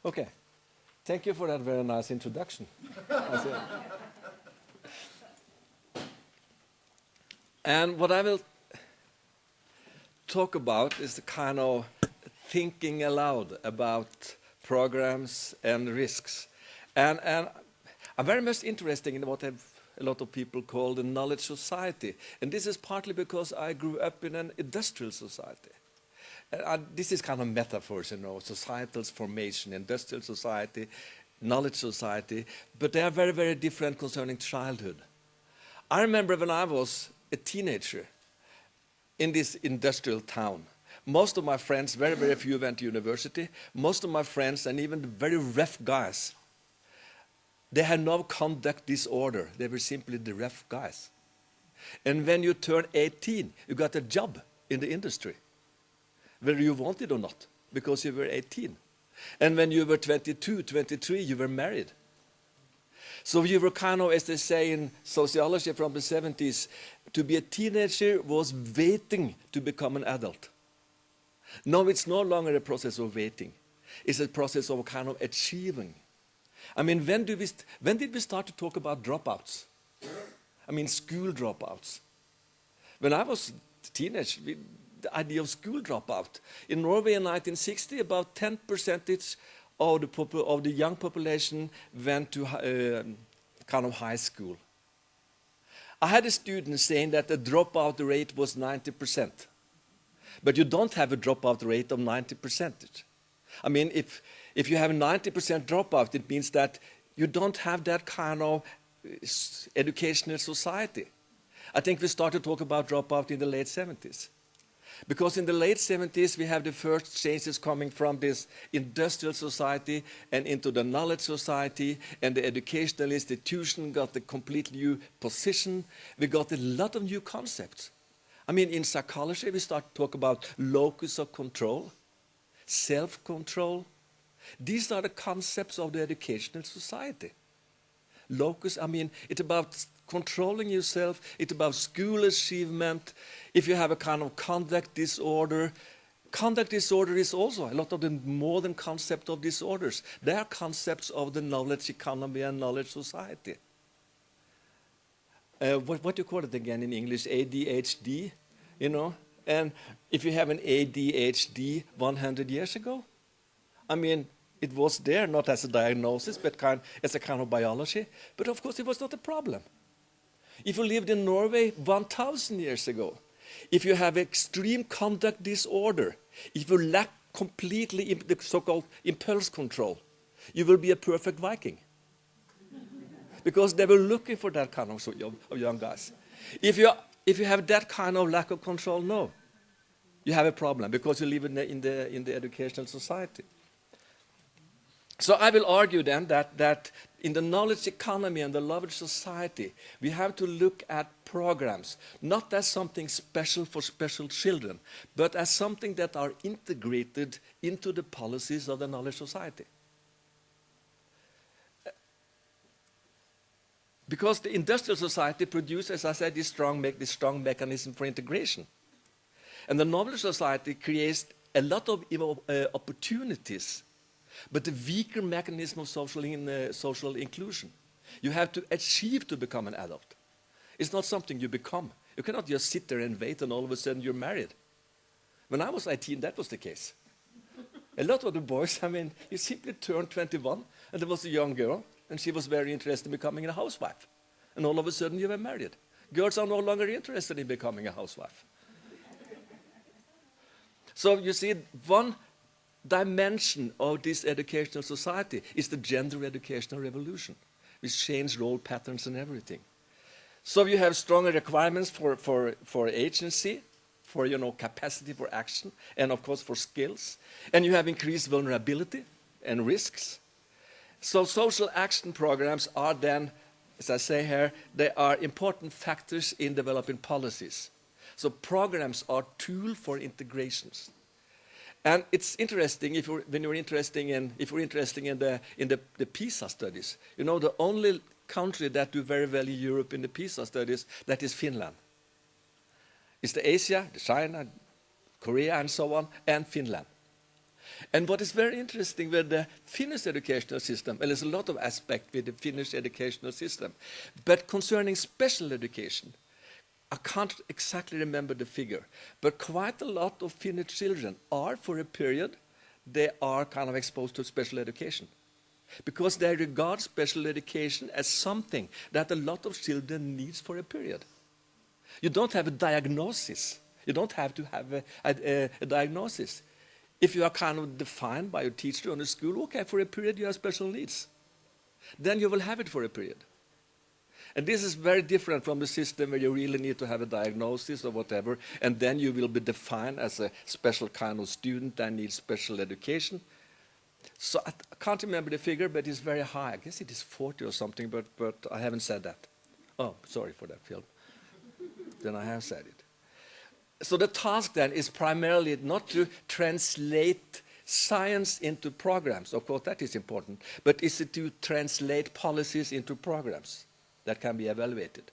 Okay. Thank you for that very nice introduction. And what I will talk about is the kind of thinking aloud about programs and risks. And I'm very much interested in what a lot of people call the knowledge society. And this is partly because I grew up in an industrial society. This is kind of metaphors, societal formation, industrial society, knowledge society, but they are very, very different concerning childhood. I remember when I was a teenager in this industrial town, most of my friends, very, very few went to university. Most of my friends, and even the very rough guys, they had no conduct disorder. They were simply the rough guys. And when you turn 18, you got a job in the industry, whether you wanted or not, because you were 18. And when you were 22, 23, you were married. So you were kind of, as they say in sociology from the 70s, to be a teenager was waiting to become an adult. No, it's no longer a process of waiting. It's a process of kind of achieving. I mean, when did we start to talk about dropouts? I mean, school dropouts. When I was a teenager, the idea of school dropout. In Norway in 1960, about 10% of the young population went to kind of high school. I had a student saying that the dropout rate was 90%. But you don't have a dropout rate of 90%. I mean, if you have a 90% dropout, it means that you don't have that kind of educational society. I think we started to talk about dropout in the late 70s. Because in the late 70s, we have the first changes coming from this industrial society and into the knowledge society, and the educational institution got a completely new position. We got a lot of new concepts. I mean, in psychology, we start to talk about locus of control, self-control. These are the concepts of the educational society. Locus, I mean, it's about controlling yourself, it's about school achievement. If you have a kind of conduct disorder is also a lot of the modern concept of disorders. They are concepts of the knowledge economy and knowledge society. What do you call it again in English? ADHD, And if you have an ADHD 100 years ago, I mean, it was there not as a diagnosis, but as a kind of biology. But of course, it was not a problem. If you lived in Norway 1,000 years ago, if you have extreme conduct disorder, if you lack completely the so-called impulse control, you will be a perfect Viking. Because they were looking for that kind of young guys. If you have that kind of lack of control, no, you have a problem because you live in the educational society. So I will argue then that in the knowledge economy and the knowledge society, we have to look at programs, not as something special for special children, but as something that are integrated into the policies of the knowledge society. Because the industrial society produces, as I said, this strong mechanism for integration. And the knowledge society creates a lot of opportunities, but the weaker mechanism of social inclusion. You have to achieve to become an adult. It's not something you become. You cannot just sit there and wait and all of a sudden you're married. When I was 18, that was the case. A lot of the boys, I mean, you simply turned 21 and there was a young girl and she was very interested in becoming a housewife. And all of a sudden you were married. Girls are no longer interested in becoming a housewife. So you see, one dimension of this educational society is the gender educational revolution, which changed role patterns and everything. So you have stronger requirements for agency, for capacity for action, and of course for skills. And you have increased vulnerability and risks. So social action programs are then, as I say here, they are important factors in developing policies. So programs are tools for integrations. And it's interesting if you're interested in the PISA studies. The only country that do very well in Europe in the PISA studies, that is Finland. It's the Asia, the China, Korea, and so on, and Finland. And what is very interesting with the Finnish educational system, well, there's a lot of aspects with the Finnish educational system, but concerning special education, I can't exactly remember the figure, but quite a lot of Finnish children are, for a period, they are kind of exposed to special education. Because they regard special education as something that a lot of children needs for a period. You don't have a diagnosis. You don't have to have a diagnosis. If you are kind of defined by your teacher on the school, okay, for a period you have special needs. Then you will have it for a period. And this is very different from the system where you really need to have a diagnosis or whatever, and then you will be defined as a special kind of student that needs special education. So I can't remember the figure, but it's very high. I guess it is 40 or something, but I haven't said that. Oh, sorry for that, Phil. Then I have said it. So the task then is primarily not to translate science into programs. Of course, that is important. But is it to translate policies into programs that can be evaluated?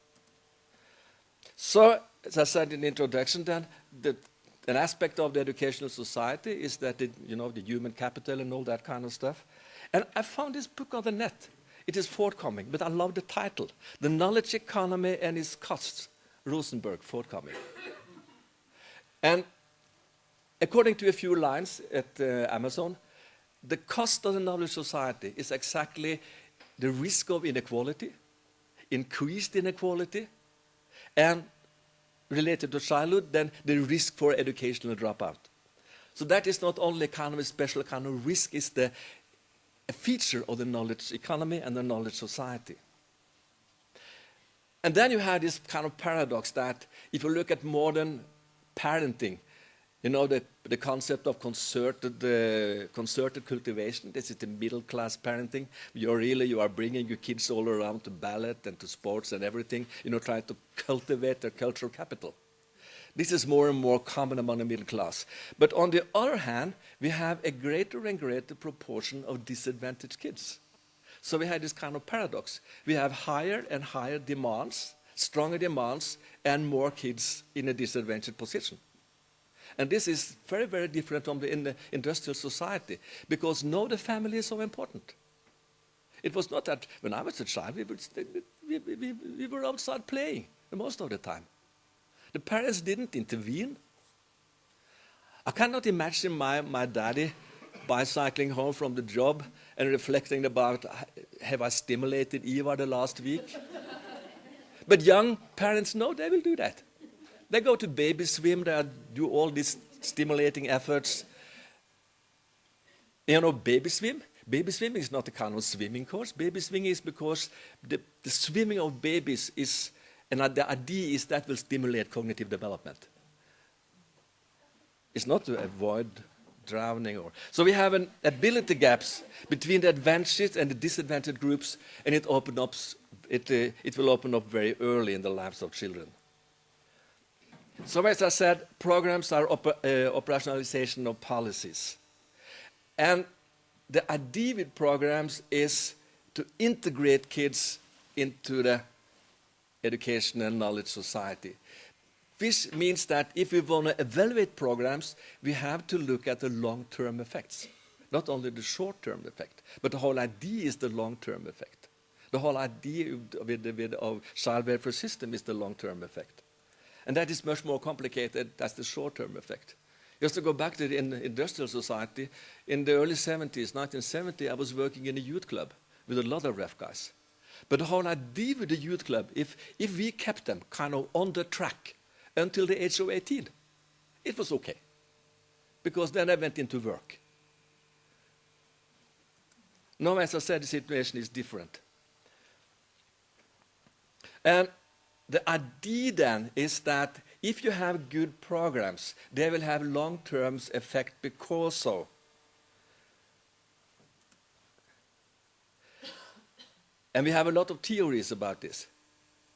So, as I said in the introduction then, an aspect of the educational society is that, the human capital and all that kind of stuff. And I found this book on the net. It is forthcoming, but I love the title. The Knowledge Economy and Its Costs, Rosenberg, forthcoming. And according to a few lines at Amazon, the cost of the knowledge society is exactly the risk of inequality, increased inequality, and related to childhood, then the risk for educational dropout. So that is not only kind of a special kind of risk, it's a feature of the knowledge economy and the knowledge society. And then you have this kind of paradox that if you look at modern parenting, the concept of concerted cultivation, this is the middle-class parenting. You are bringing your kids all around to ballet and to sports and everything, trying to cultivate their cultural capital. This is more and more common among the middle class. But on the other hand, we have a greater and greater proportion of disadvantaged kids. So we have this kind of paradox. We have higher and higher demands, stronger demands, and more kids in a disadvantaged position. And this is very, very different from in the industrial society, because now the family is so important. It was not that when I was a child, we were outside playing most of the time. The parents didn't intervene. I cannot imagine my daddy bicycling home from the job and reflecting about, have I stimulated Ivar the last week? But young parents know they will do that. They go to baby swim, they do all these stimulating efforts. Baby swim? Baby swimming is not a kind of swimming course. Baby swimming is because the swimming of babies is, and the idea is that will stimulate cognitive development. It's not to avoid drowning. So we have an ability gaps between the advantaged and the disadvantaged groups, and it will open up very early in the lives of children. So as I said, programs are operationalization of policies. And the idea with programs is to integrate kids into the education and knowledge society. This means that if we want to evaluate programs, we have to look at the long-term effects. Not only the short-term effect, but the whole idea is the long-term effect. The whole idea of child welfare system is the long-term effect. And that is much more complicated as the short-term effect. Just to go back to the industrial society, in the early 70s, 1970, I was working in a youth club with a lot of rough guys. But the whole idea with the youth club, if we kept them kind of on the track until the age of 18, it was okay. Because then I went into work. Now, as I said, the situation is different. And the idea then is that if you have good programs, they will have long-term effect because of. And we have a lot of theories about this.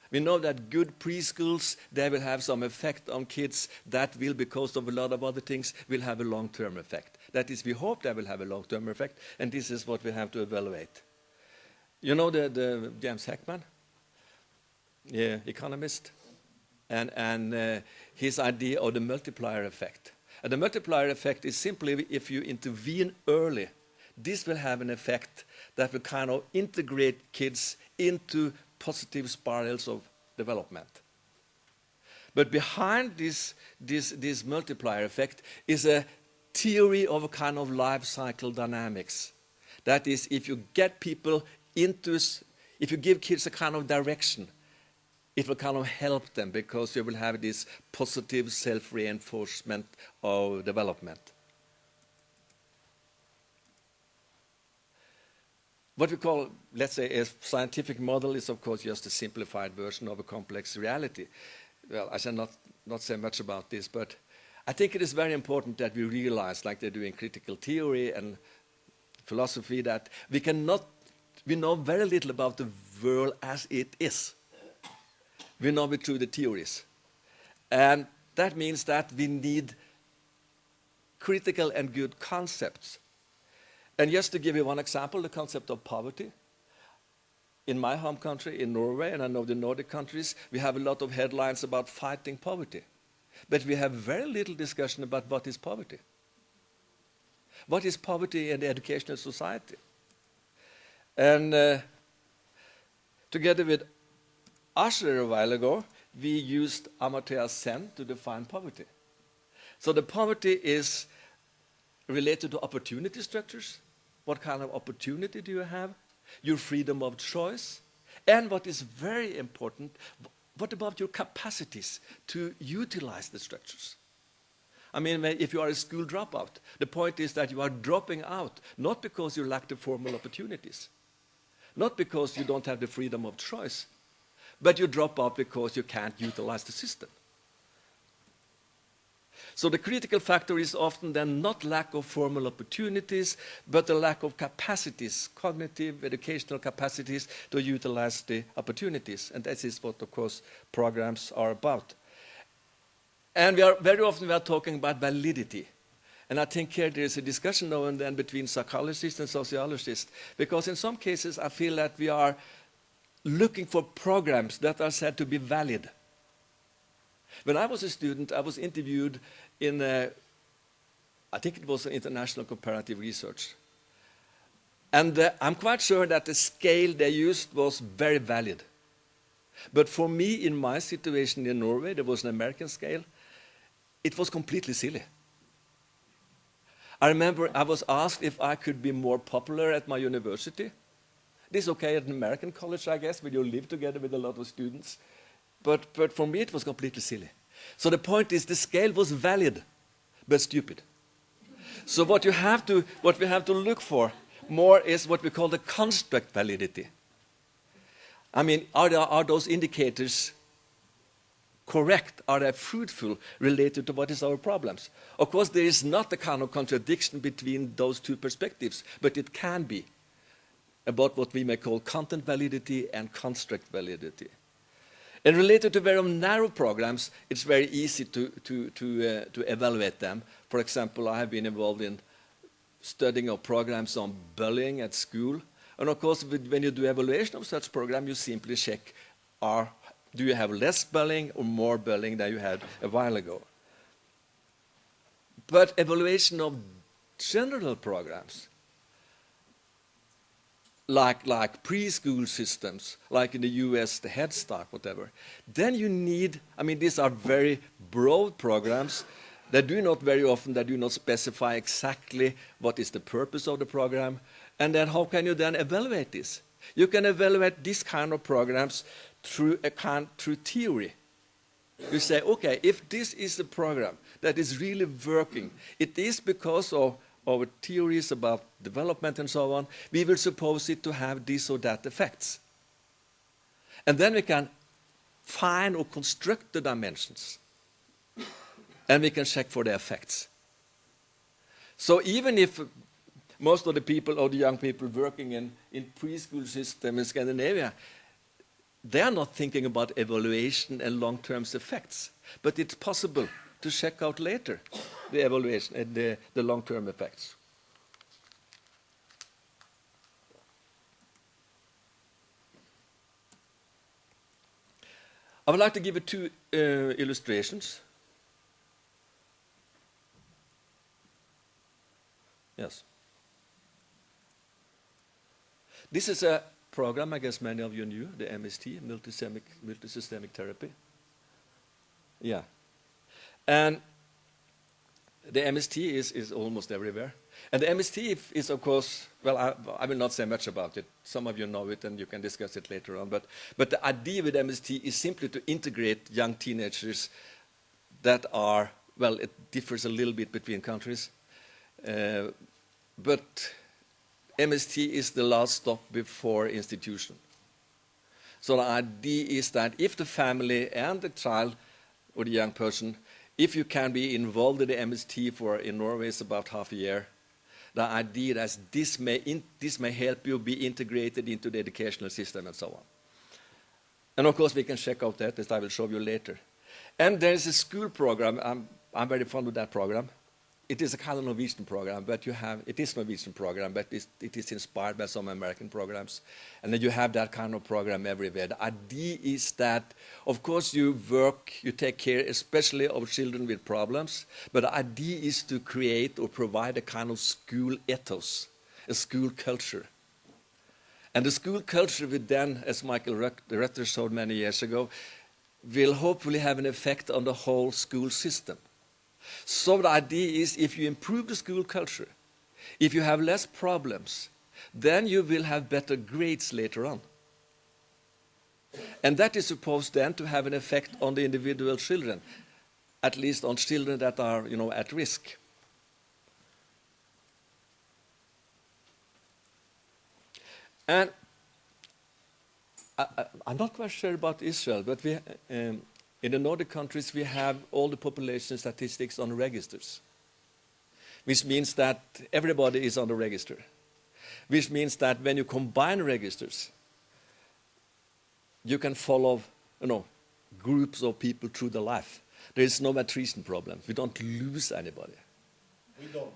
We know that good preschools, they will have some effect on kids that will, because of a lot of other things, will have a long-term effect. That is, we hope they will have a long-term effect, and this is what we have to evaluate. You know the James Heckman? Yeah, economist, and his idea of the multiplier effect. And the multiplier effect is simply if you intervene early, this will have an effect that will kind of integrate kids into positive spirals of development. But behind this multiplier effect is a theory of a kind of life cycle dynamics. That is, if you get people into, if you give kids a kind of direction, it will kind of help them because you will have this positive self-reinforcement of development. What we call, let's say, a scientific model is, of course, just a simplified version of a complex reality. Well, I shall not say much about this, but I think it is very important that we realize, like they do in critical theory and philosophy, that we know very little about the world as it is. We know it through the theories. And that means that we need critical and good concepts. And just to give you one example, the concept of poverty. In my home country, in Norway, and I know the Nordic countries, we have a lot of headlines about fighting poverty. But we have very little discussion about what is poverty. What is poverty in the educational society? And together with Asher a while ago, we used Amartya Sen to define poverty. So the poverty is related to opportunity structures. What kind of opportunity do you have? Your freedom of choice. And what is very important, what about your capacities to utilize the structures? I mean, if you are a school dropout, the point is that you are dropping out, not because you lack the formal opportunities, not because you don't have the freedom of choice, but you drop out because you can't utilize the system. So the critical factor is often then not lack of formal opportunities, but the lack of capacities, cognitive, educational capacities to utilize the opportunities. And that is what, of course, programs are about. And very often we are talking about validity. And I think here there is a discussion now and then between psychologists and sociologists, because in some cases I feel that we are looking for programs that are said to be valid. When I was a student, I was interviewed in, I think it was an international comparative research. And I'm quite sure that the scale they used was very valid. But for me, in my situation in Norway, there was an American scale. It was completely silly. I remember I was asked if I could be more popular at my university. This is okay at an American college, I guess, where you live together with a lot of students. But for me, it was completely silly. So the point is, the scale was valid, but stupid. So what we have to look for more is what we call the construct validity. I mean, are those indicators correct? Are they fruitful related to what is our problems? Of course, there is not a kind of contradiction between those two perspectives, but it can be about what we may call content validity and construct validity. And related to very narrow programs, it's very easy to evaluate them. For example, I have been involved in studying of programs on bullying at school. And of course, when you do evaluation of such program, you simply check, do you have less bullying or more bullying than you had a while ago? But evaluation of general programs, like preschool systems, like in the US, the Head Start, whatever, then you need, I mean, these are very broad programs that do not specify exactly what is the purpose of the program, and then how can you then evaluate this? You can evaluate this kind of programs through theory. You say, okay, if this is a program that is really working, it is because of our theories about development and so on, we will suppose it to have this or that effects. And then we can find or construct the dimensions. And we can check for the effects. So even if most of the people or the young people working in preschool system in Scandinavia, they are not thinking about evaluation and long-term effects. But it's possible to check out later the evaluation and the long-term effects. I would like to give you two illustrations. Yes. This is a program, I guess many of you knew, the MST, multisystemic therapy. Yeah. And the MST is almost everywhere. And the MST is, of course, well, I will not say much about it. Some of you know it, and you can discuss it later on. But the idea with MST is simply to integrate young teenagers that are, well, it differs a little bit between countries. But MST is the last stop before institution. So the idea is that if the family and the child or the young person, if you can be involved in the MST for, in Norway, it's about half a year, the idea is this may help you be integrated into the educational system and so on. And of course, we can check out that, as I will show you later. And there is a school program. I'm very fond of that program. It is a kind of Norwegian program, but it is a Norwegian program, but it is inspired by some American programs. And then you have that kind of program everywhere. The idea is that, of course, you take care especially of children with problems, but the idea is to create or provide a kind of school ethos, a school culture. And the school culture will then, as Michael Rutter showed many years ago, will hopefully have an effect on the whole school system. So the idea is if you improve the school culture, if you have less problems, then you will have better grades later on. And that is supposed then to have an effect on the individual children, at least on children that are, at risk. And I'm not quite sure about Israel, but in the Nordic countries, we have all the population statistics on registers, which means that everybody is on the register, which means that when you combine registers, you can follow, groups of people through the life. There is no attrition problem. We don't lose anybody. We don't.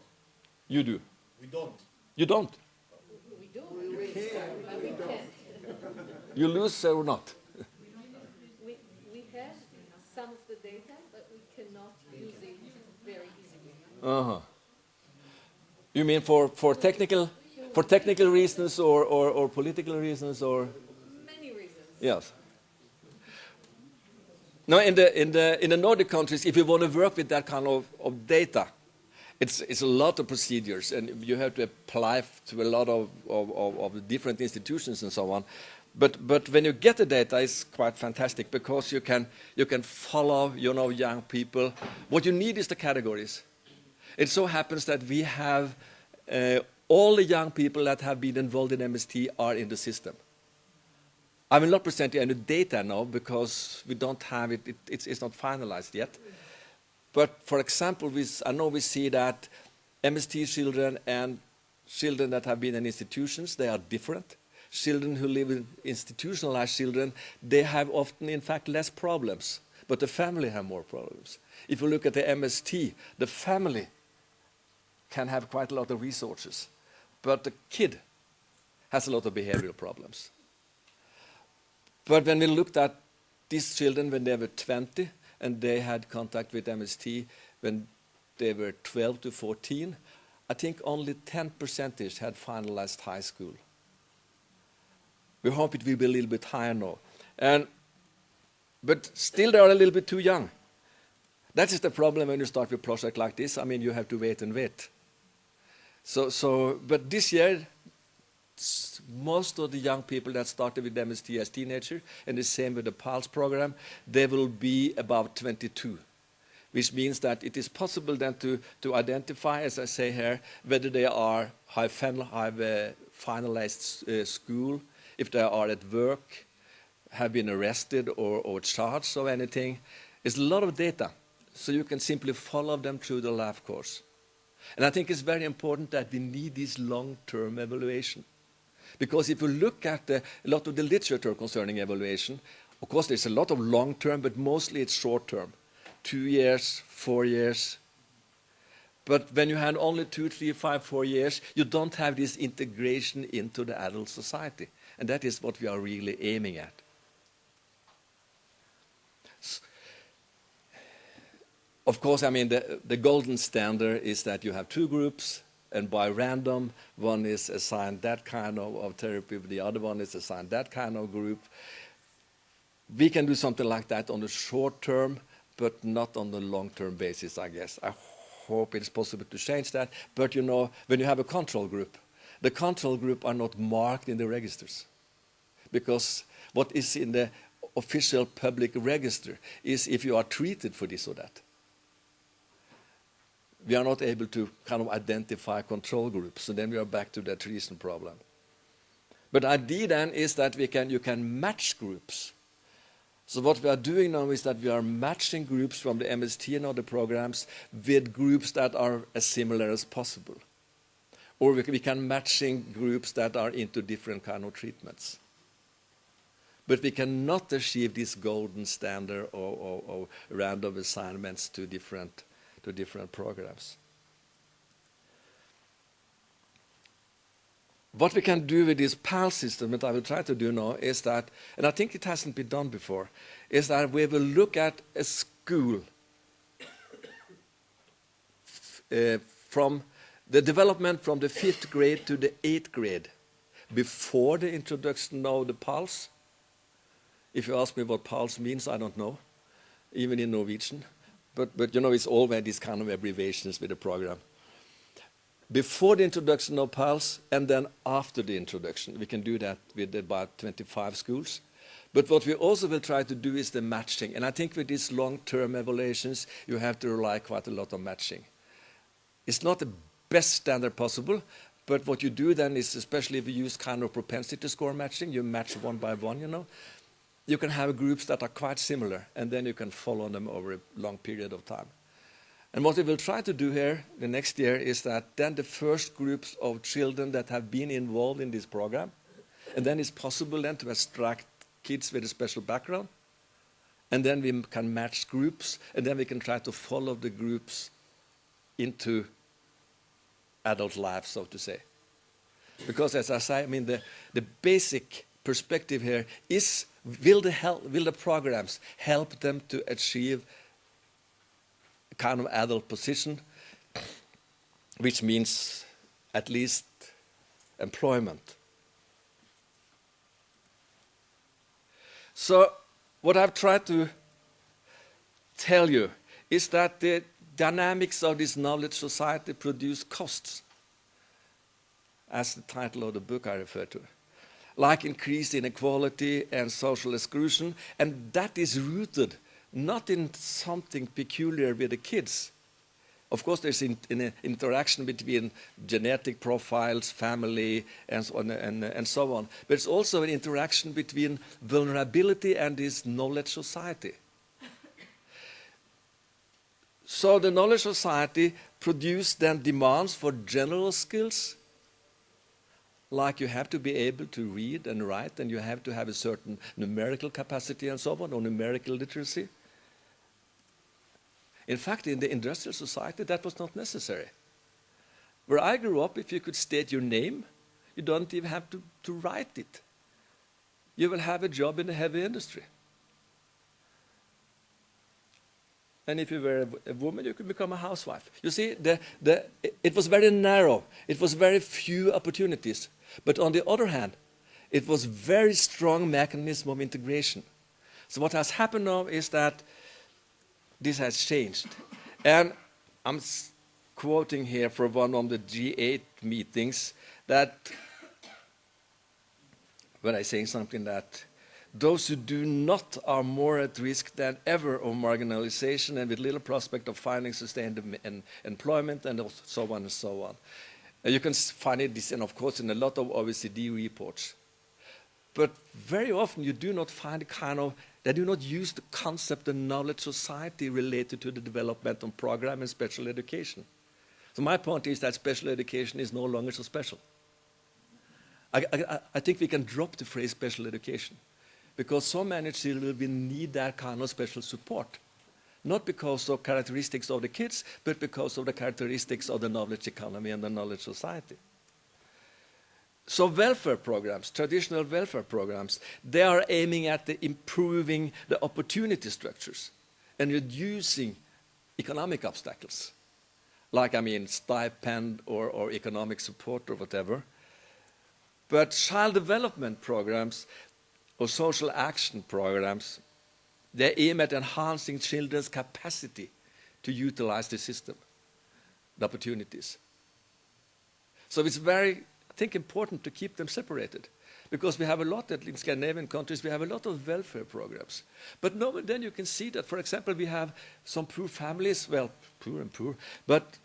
You do. We don't. You don't. We do. We can. You lose or not? We have some of the data, but we cannot use it very easily. Uh-huh. You mean for technical reasons or political reasons or? Many reasons. Yes. Now, in the Nordic countries, if you want to work with that kind of data, it's a lot of procedures, and you have to apply to a lot of different institutions and so on. But when you get the data, it's quite fantastic because you can follow young people. What you need is the categories. It so happens that we have all the young people that have been involved in MST are in the system. I will not present you any data now because we don't have it. It's not finalized yet. But for example, I know we see that MST children and children that have been in institutions, they are different. Children who live in institutionalized children, they have often, in fact, less problems. But the family have more problems. If you look at the MST, the family can have quite a lot of resources. But the kid has a lot of behavioral problems. But when we looked at these children when they were 20, and they had contact with MST when they were 12 to 14, I think only 10% had finalized high school. We hope it will be a little bit higher now. But still they are a little bit too young. That is the problem when you start with a project like this. I mean, you have to wait and wait. But this year, most of the young people that started with MST as teenagers, and the same with the PALS program, they will be about 22, which means that it is possible then to identify, as I say here, whether they have finalized school, if they are at work, have been arrested or charged or anything. It's a lot of data, so you can simply follow them through the life course. And I think it's very important that we need this long-term evaluation. Because if you look at a lot of the literature concerning evaluation, of course there's a lot of long-term, but mostly it's short-term. 2 years, 4 years. But when you have only 2, 3, 5, 4 years, you don't have this integration into the adult society. And that is what we are really aiming at. Of course, I mean, the golden standard is that you have 2 groups, and by random, one is assigned that kind of therapy, the other one is assigned that kind of group. We can do something like that on the short term, but not on the long-term basis, I guess. I hope it's possible to change that. But, you know, when you have a control group, the control group are not marked in the registers. Because what is in the official public register is if you are treated for this or that. We are not able to kind of identify control groups, so then we are back to the treason problem. But the idea then is that you can match groups. So what we are doing now is that we are matching groups from the MST and other programs with groups that are as similar as possible. Or we can matching groups that are into different kind of treatments. But we cannot achieve this golden standard or random assignments to different programs. What we can do with this PAL system, that I will try to do now, is that, and I think it hasn't been done before, is that we will look at a school from the development from the 5th grade to the 8th grade, before the introduction of the PALs. If you ask me what PALs means, I don't know, even in Norwegian. But you know, it's always these kind of abbreviations with the program. Before the introduction of PALs and then after the introduction. We can do that with about 25 schools. But what we also will try to do is the matching. And I think with these long-term evaluations, you have to rely quite a lot on matching. It's not the best standard possible, but what you do then is, especially if you use kind of propensity score matching, you match one by one, you know. You can have groups that are quite similar, and then you can follow them over a long period of time. And what we will try to do here the next year is that then the first groups of children that have been involved in this program, and then it's possible then to extract kids with a special background, and then we can match groups, and then we can try to follow the groups into adult life, so to say. Because as I say, I mean, the basic perspective here is, will the programs help them to achieve a kind of adult position, which means at least employment. So what I've tried to tell you is that the dynamics of this knowledge society produce costs, as the title of the book I refer to, like increased inequality and social exclusion, and that is rooted not in something peculiar with the kids. Of course, there's an interaction between genetic profiles, family, and so on. But it's also an interaction between vulnerability and this knowledge society. So the knowledge society produces then demands for general skills, like you have to be able to read and write, and you have to have a certain numerical capacity and so on, or numerical literacy. In fact, in the industrial society, that was not necessary. Where I grew up, if you could state your name, you don't even have to write it. You will have a job in the heavy industry. And if you were a woman, you could become a housewife. You see, it was very narrow. It was very few opportunities. But on the other hand, it was very strong mechanism of integration. So what has happened now is that this has changed. And I'm quoting here from one of the G8 meetings that, when I say something that those who do not are more at risk than ever of marginalization and with little prospect of finding sustained employment, and so on and so on. You can find this, and of course, in a lot of OECD reports. But very often you do not find they do not use the concept of knowledge society related to the development of program and special education. So my point is that special education is no longer so special. I think we can drop the phrase special education, because so many children will need that kind of special support. Not because of characteristics of the kids, but because of the characteristics of the knowledge economy and the knowledge society. So welfare programs, traditional welfare programs, they are aiming at improving the opportunity structures and reducing economic obstacles. like, I mean, stipend or economic support or whatever. But child development programs or social action programs, they aim at enhancing children's capacity to utilize the system, the opportunities. So it's very, I think, important to keep them separated. Because we have a lot, in Scandinavian countries, we have a lot of welfare programs. But now and then you can see that, for example, we have some poor families, well, poor and poor, but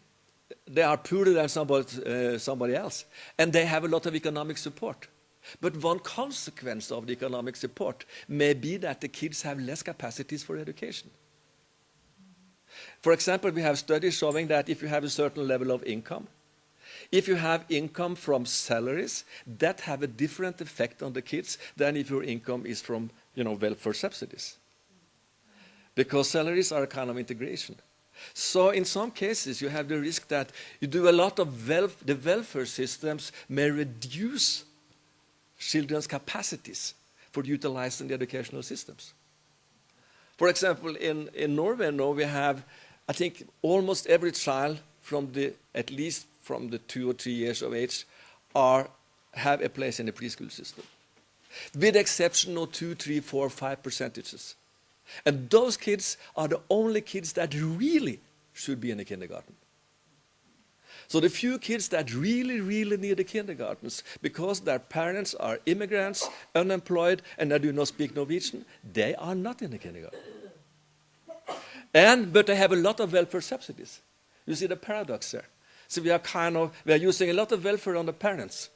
they are poorer than somebody else. And they have a lot of economic support. But one consequence of the economic support may be that the kids have less capacities for education. For example, we have studies showing that if you have a certain level of income, if you have income from salaries, that have a different effect on the kids than if your income is from, welfare subsidies. Because salaries are a kind of integration. So in some cases, you have the risk that you do a lot of the welfare systems may reduce children's capacities for utilizing the educational systems. For example, in Norway now we have, I think, almost every child at least from the 2 or 3 years of age have a place in the preschool system, with the exception of 2, 3, 4, 5%. And those kids are the only kids that really should be in the kindergarten. So the few kids that really, really need the kindergartens, because their parents are immigrants, unemployed, and they do not speak Norwegian, they are not in the kindergarten. But they have a lot of welfare subsidies. You see the paradox there. So we are using a lot of welfare on the parents,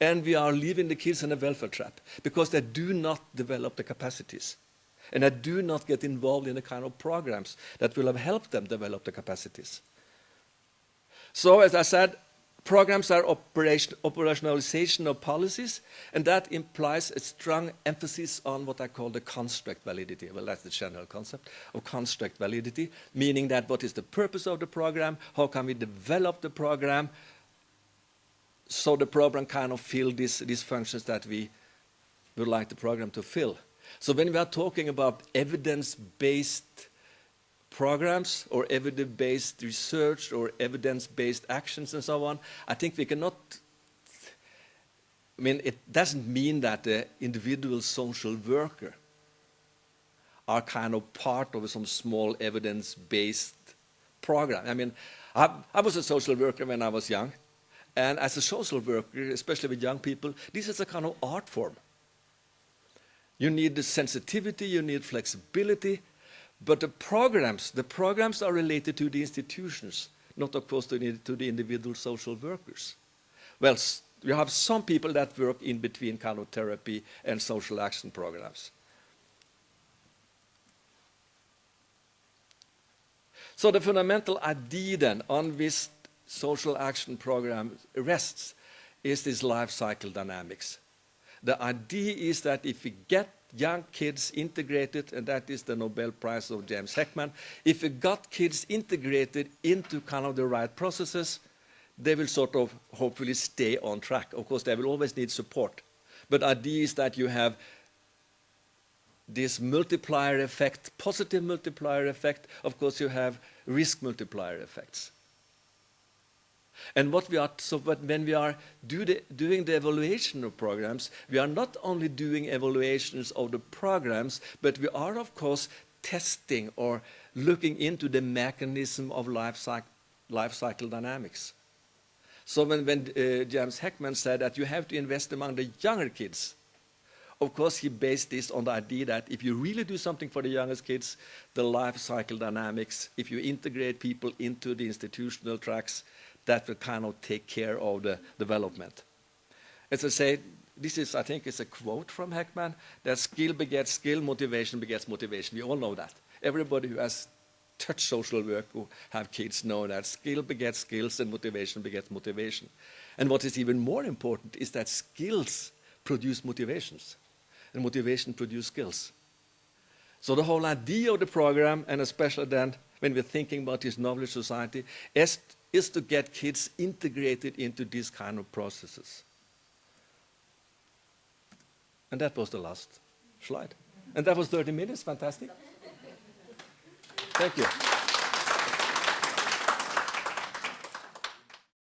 and we are leaving the kids in a welfare trap, because they do not develop the capacities. And they do not get involved in the kind of programs that will have helped them develop the capacities. So, as I said, programs are operationalization of policies, and that implies a strong emphasis on what I call the construct validity. Well, that's the general concept of construct validity, meaning that what is the purpose of the program, how can we develop the program, so the program kind of fill these functions that we would like the program to fill. So when we are talking about evidence-based programs or evidence-based research or evidence-based actions and so on, I think we cannot, it doesn't mean that the individual social worker are kind of part of some small evidence-based program. I was a social worker when I was young, and as a social worker, especially with young people, this is a kind of art form. You need the sensitivity, you need flexibility, but the programs are related to the institutions, not of course to the individual social workers. Well, you have some people that work in between kind of therapy and social action programs. So the fundamental idea then on which social action program rests is this life cycle dynamics. The idea is that if we get young kids integrated, and that is the Nobel Prize of James Heckman, if we got kids integrated into kind of the right processes, they will sort of hopefully stay on track. Of course, they will always need support. But the idea is that you have this multiplier effect, positive multiplier effect. Of course, you have risk multiplier effects. And when we are doing the evaluation of programs, we are not only doing evaluations of the programs, but we are, of course, testing or looking into the mechanism of life cycle dynamics. So when James Heckman said that you have to invest among the younger kids, of course, he based this on the idea that if you really do something for the youngest kids, the life cycle dynamics, if you integrate people into the institutional tracks, that will kind of take care of the development. As I say, this is, I think, is a quote from Heckman, that skill begets skill, motivation begets motivation. We all know that. Everybody who has touched social work, who have kids, know that skill begets skills and motivation begets motivation. And what is even more important is that skills produce motivations, and motivation produce skills. So the whole idea of the program, and especially then when we're thinking about this knowledge society, is to get kids integrated into these kind of processes. And that was the last slide. And that was 30 minutes, fantastic. Thank you.